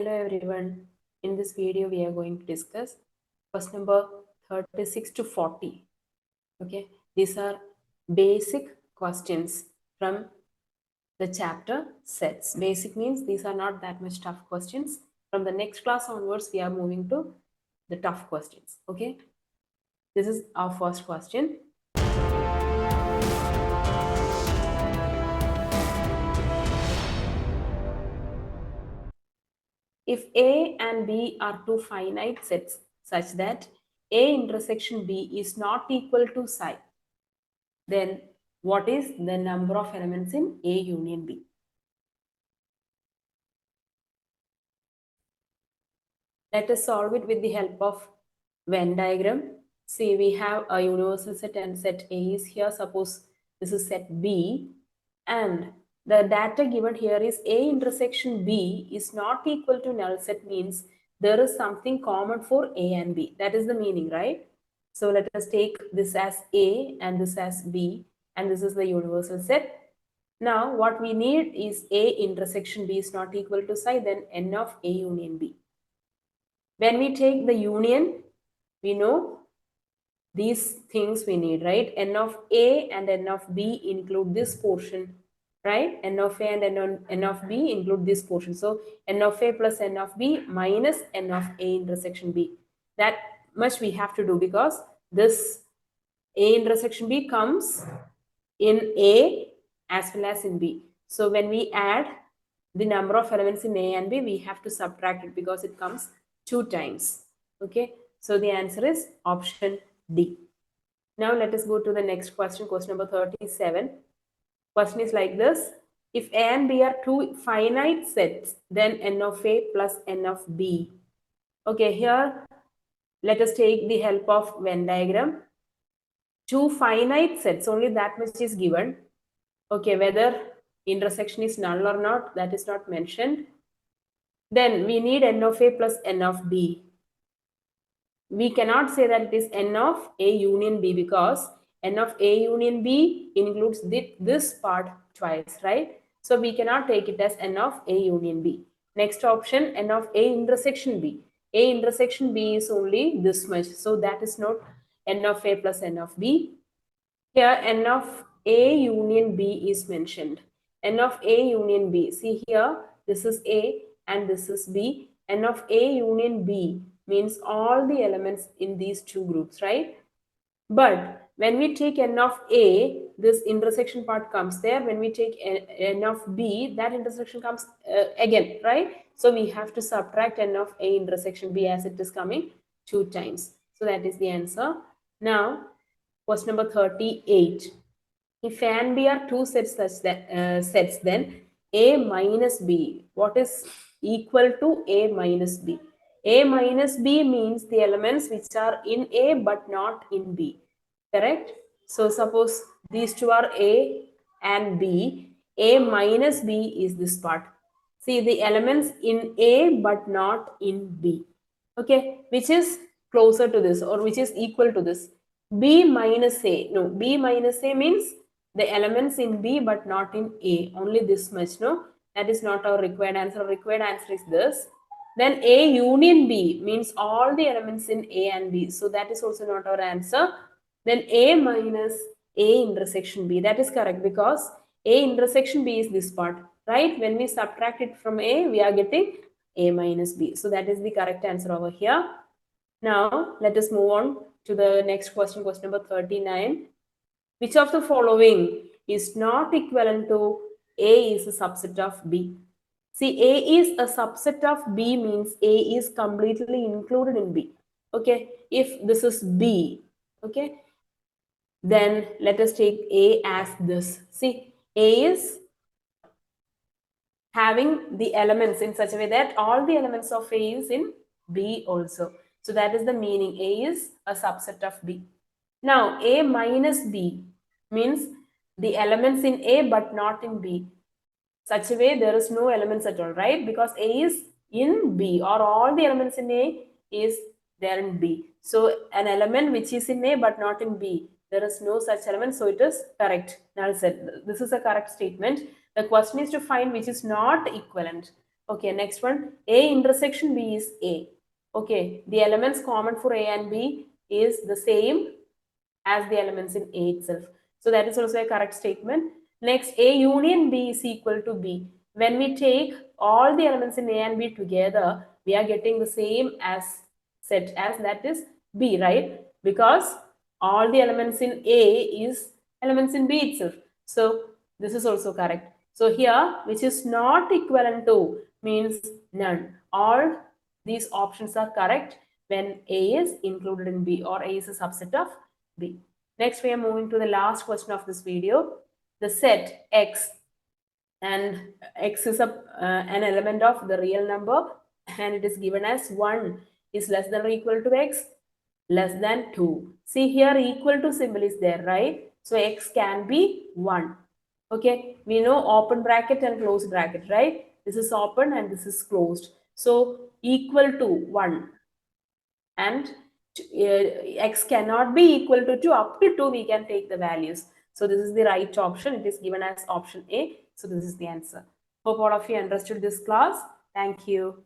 Hello everyone. In this video, we are going to discuss question number 36 to 40. Okay, these are basic questions from the chapter sets. Basic means these are not that much tough questions. From the next class onwards, we are moving to the tough questions. Okay, this is our first question. If A and B are two finite sets such that A intersection B is not equal to psi, then what is the number of elements in A union B? Let us solve it with the help of Venn diagram. See, we have a universal set and set A is here. Suppose this is set B, and the data given here is A intersection B is not equal to null set, means there is something common for A and B. That is the meaning, right? So let us take this as A and this as B, and this is the universal set. Now what we need is A intersection B is not equal to psi, then N of A union B. When we take the union, we know these things we need, right? N of A and N of B include this portion, right? N of A and N of B include this portion. So N of A plus N of B minus N of A intersection B. That much we have to do because this A intersection B comes in A as well as in B. So when we add the number of elements in A and B, we have to subtract it because it comes 2 times. Okay, so the answer is option D. Now let us go to the next question, question number 37. Question is like this. If A and B are two finite sets, then N of A plus N of B. Okay, here let us take the help of Venn diagram. Two finite sets, only that much is given. Okay, whether intersection is null or not, that is not mentioned. Then we need N of A plus N of B. We cannot say that it is N of A union B because N of A union B includes this part twice, right? So we cannot take it as N of A union B. Next option, N of A intersection B. A intersection B is only this much. So that is not N of A plus N of B. Here N of A union B is mentioned. N of A union B. See here, this is A and this is B. N of A union B means all the elements in these two groups, right? But when we take N of A, this intersection part comes there. When we take N of B, that intersection comes again, right? So we have to subtract N of A intersection B as it is coming 2 times. So that is the answer. Now, question number 38. If A and B are two sets such that sets, then A minus B, what is equal to A minus B? A minus B means the elements which are in A but not in B. Correct? So suppose these two are A and B. A minus B is this part. See the elements in A but not in B. Okay, which is closer to this or which is equal to this. B minus A. No, B minus A means the elements in B but not in A. Only this much. No, that is not our required answer. Required answer is this. Then A union B means all the elements in A and B. So that is also not our answer. Then A minus A intersection B. That is correct because A intersection B is this part, right? When we subtract it from A, we are getting A minus B. So that is the correct answer over here. Now let us move on to the next question, question number 39. Which of the following is not equivalent to A is a subset of B? See, A is a subset of B means A is completely included in B. Okay, if this is B, okay, then let us take A as this. See, A is having the elements in such a way that all the elements of A is in B also. So that is the meaning. A is a subset of B. Now, A minus B means the elements in A but not in B. Such a way there is no elements at all, right? Because A is in B or all the elements in A is there in B. So an element which is in A but not in B, there is no such element. So it is correct. Null set. This is a correct statement. The question is to find which is not equivalent. Okay, next one. A intersection B is A. Okay, the elements common for A and B is the same as the elements in A itself. So that is also a correct statement. Next, A union B is equal to B. When we take all the elements in A and B together, we are getting the same as set as that is B, right? Because all the elements in A is elements in B itself. So this is also correct. So here, which is not equivalent to means none. All these options are correct when A is included in B or A is a subset of B. Next, we are moving to the last question of this video. The set X, and X is an element of the real number, and it is given as 1 is less than or equal to X, less than 2. See here, equal to symbol is there, right? So X can be 1. Okay, we know open bracket and closed bracket, right? This is open and this is closed. So equal to 1, and X cannot be equal to 2. Up to 2 we can take the values. So this is the right option. It is given as option A. So this is the answer. Hope all of you understood this class. Thank you.